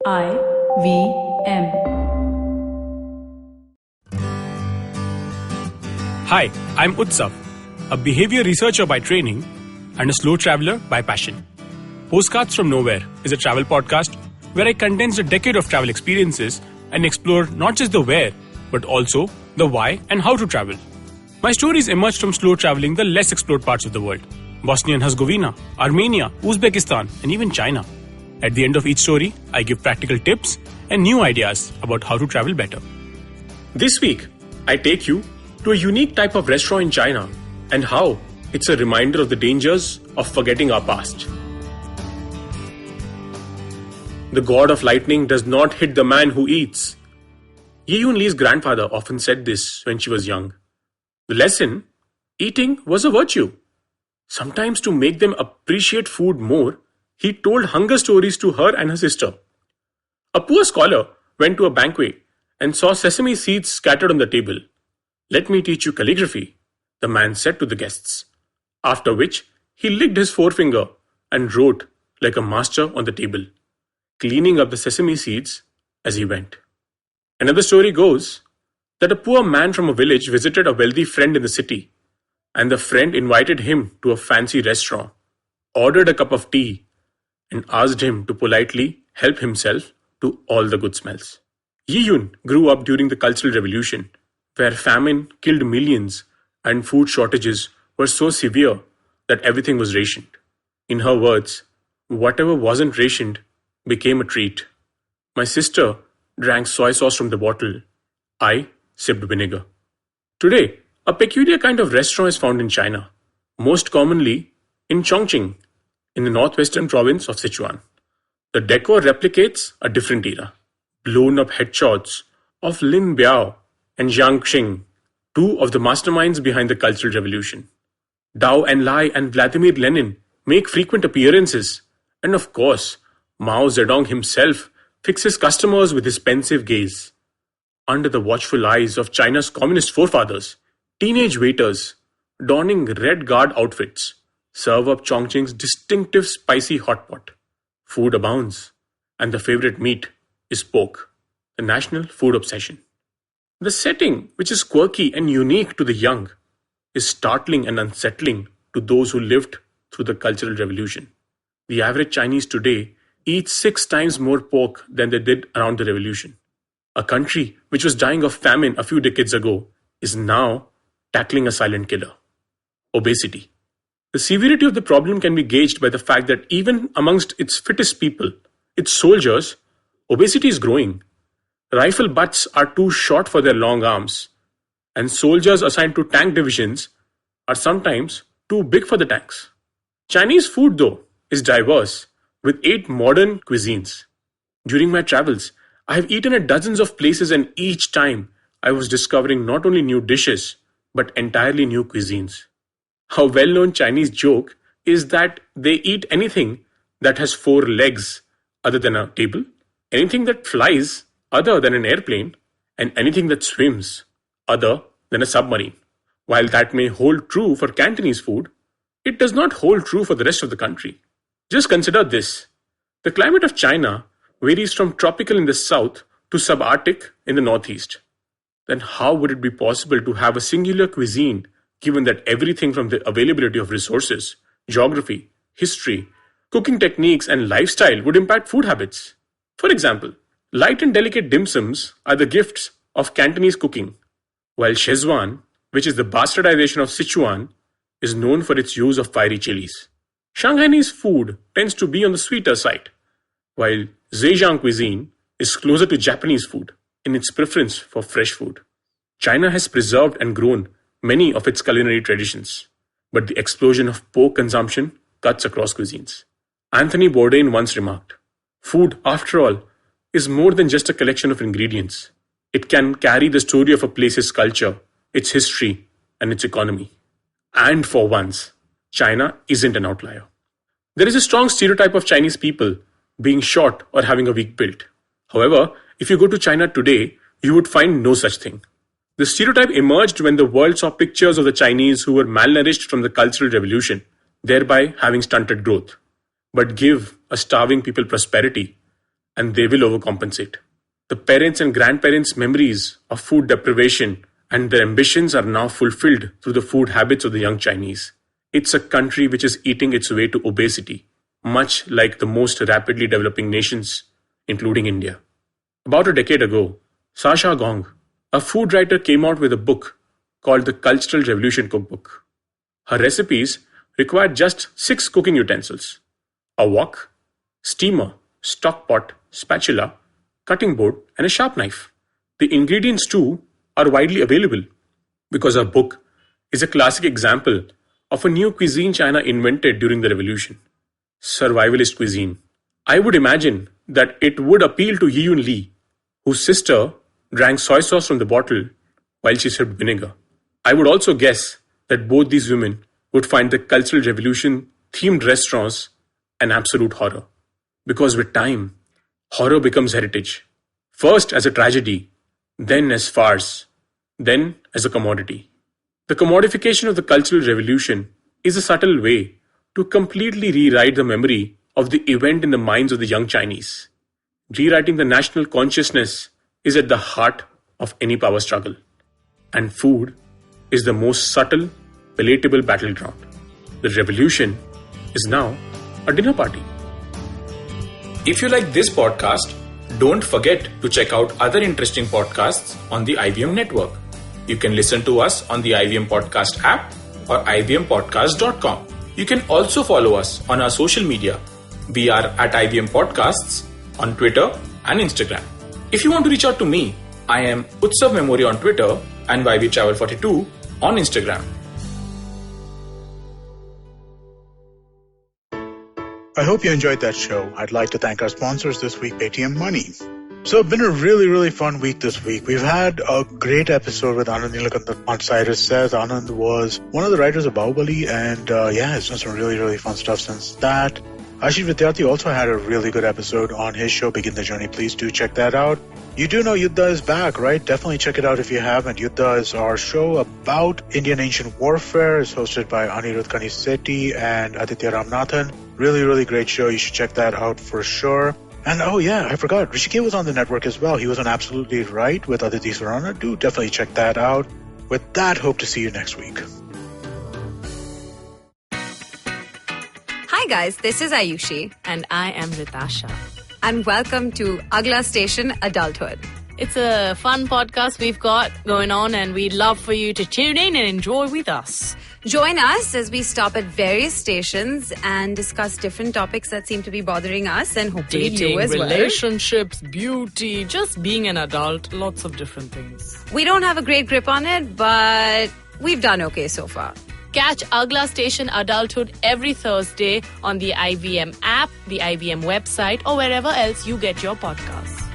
I V M. Hi, I'm Utsav, a behavior researcher by training and a slow traveler by passion. Postcards from Nowhere is a travel podcast where I condense a decade of travel experiences and explore not just the where, but also the why and how to travel. My stories emerged from slow traveling the less explored parts of the world: Bosnia and Herzegovina, Armenia, Uzbekistan, and even China. At the end of each story, I give practical tips and new ideas about how to travel better. This week, I take you to a unique type of restaurant in China and how it's a reminder of the dangers of forgetting our past. The god of lightning does not hit the man who eats. Ye Yun Li's grandfather often said this when she was young. The lesson: eating was a virtue. Sometimes to make them appreciate food more, he told hunger stories to her and her sister. A poor scholar went to a banquet and saw sesame seeds scattered on the table. "Let me teach you calligraphy," the man said to the guests, after which he licked his forefinger and wrote like a master on the table, cleaning up the sesame seeds as he went. Another story goes that a poor man from a village visited a wealthy friend in the city, and the friend invited him to a fancy restaurant, ordered a cup of tea, and asked him to politely help himself to all the good smells. Ye Yun grew up during the Cultural Revolution, where famine killed millions and food shortages were so severe that everything was rationed. In her words, whatever wasn't rationed became a treat. My sister drank soy sauce from the bottle. I sipped vinegar. Today, a peculiar kind of restaurant is found in China, most commonly in Chongqing, in the northwestern province of Sichuan. The decor replicates a different era. Blown-up headshots of Lin Biao and Jiang Qing, two of the masterminds behind the Cultural Revolution. Dao Enlai and Vladimir Lenin make frequent appearances, and of course, Mao Zedong himself fixes customers with his pensive gaze. Under the watchful eyes of China's communist forefathers, teenage waiters, donning red guard outfits, serve up Chongqing's distinctive spicy hot pot. Food abounds, and the favorite meat is pork, the national food obsession. The setting, which is quirky and unique to the young, is startling and unsettling to those who lived through the Cultural Revolution. The average Chinese today eats 6 times more pork than they did around the revolution. A country which was dying of famine a few decades ago is now tackling a silent killer: obesity. The severity of the problem can be gauged by the fact that even amongst its fittest people, its soldiers, obesity is growing. Rifle butts are too short for their long arms, and soldiers assigned to tank divisions are sometimes too big for the tanks. Chinese food, though, is diverse, with 8 modern cuisines. During my travels, I have eaten at dozens of places, and each time I was discovering not only new dishes, but entirely new cuisines. A well-known Chinese joke is that they eat anything that has 4 legs other than a table, anything that flies other than an airplane, and anything that swims other than a submarine. While that may hold true for Cantonese food, it does not hold true for the rest of the country. Just consider this. The climate of China varies from tropical in the south to subarctic in the northeast. Then how would it be possible to have a singular cuisine given that everything from the availability of resources, geography, history, cooking techniques, and lifestyle would impact food habits? For example, light and delicate dim sums are the gifts of Cantonese cooking, while Szechuan, which is the bastardization of Sichuan, is known for its use of fiery chilies. Shanghainese food tends to be on the sweeter side, while Zhejiang cuisine is closer to Japanese food in its preference for fresh food. China has preserved and grown many of its culinary traditions, but the explosion of pork consumption cuts across cuisines. Anthony Bourdain once remarked, "Food, after all, is more than just a collection of ingredients. It can carry the story of a place's culture, its history, and its economy." And for once, China isn't an outlier. There is a strong stereotype of Chinese people being short or having a weak build. However, if you go to China today, you would find no such thing. The stereotype emerged when the world saw pictures of the Chinese who were malnourished from the Cultural Revolution, thereby having stunted growth, but give a starving people prosperity and they will overcompensate. The parents and grandparents' memories of food deprivation and their ambitions are now fulfilled through the food habits of the young Chinese. It's a country which is eating its way to obesity, much like the most rapidly developing nations, including India. About a decade ago, Sasha Gong, a food writer, came out with a book called the Cultural Revolution Cookbook. Her recipes required just 6 cooking utensils: a wok, steamer, stock pot, spatula, cutting board, and a sharp knife. The ingredients too are widely available because her book is a classic example of a new cuisine China invented during the revolution: survivalist cuisine. I would imagine that it would appeal to Yiyun Li, whose sister drank soy sauce from the bottle while she sipped vinegar. I would also guess that both these women would find the Cultural Revolution themed restaurants an absolute horror. Because with time, horror becomes heritage. First as a tragedy, then as farce, then as a commodity. The commodification of the Cultural Revolution is a subtle way to completely rewrite the memory of the event in the minds of the young Chinese. Rewriting the national consciousness is at the heart of any power struggle. And food is the most subtle, palatable battleground. The revolution is now a dinner party. If you like this podcast, don't forget to check out other interesting podcasts on the IVM network. You can listen to us on the IVM Podcast app or ivmpodcast.com. You can also follow us on our social media. We are at IVM Podcasts on Twitter and Instagram. If you want to reach out to me, I am Utsav Memory on Twitter and YVTravel42 on Instagram. I hope you enjoyed that show. I'd like to thank our sponsors this week, Paytm Money. So it's been a really fun week this week. We've had a great episode with Anand Nilakantha on Cyrus Says. Anand was one of the writers of Bahubali, and it's done some really fun stuff since that. Ashish Vidyarthi also had a really good episode on his show, Begin the Journey. Please do check that out. You do know Yuddha is back, right? Definitely check it out if you haven't. Yuddha is our show about Indian ancient warfare. It's hosted by Anirudh Kanisetti and Aditya Ramanathan. Really great show. You should check that out for sure. And I forgot. Rishikesh was on the network as well. He was on Absolutely Right with Aditi Surana. Do definitely check that out. With that, hope to see you next week. Hi guys, this is Ayushi. And I am Ritasha. And welcome to Agla Station Adulthood. It's a fun podcast we've got going on, and we'd love for you to tune in and enjoy with us. Join us as we stop at various stations and discuss different topics that seem to be bothering us and hopefully Dating, you as well. relationships, beauty, just being an adult, lots of different things. We don't have a great grip on it, but we've done okay so far. Catch Agla Station Adulthood every Thursday on the IVM app, the IVM website, or wherever else you get your podcasts.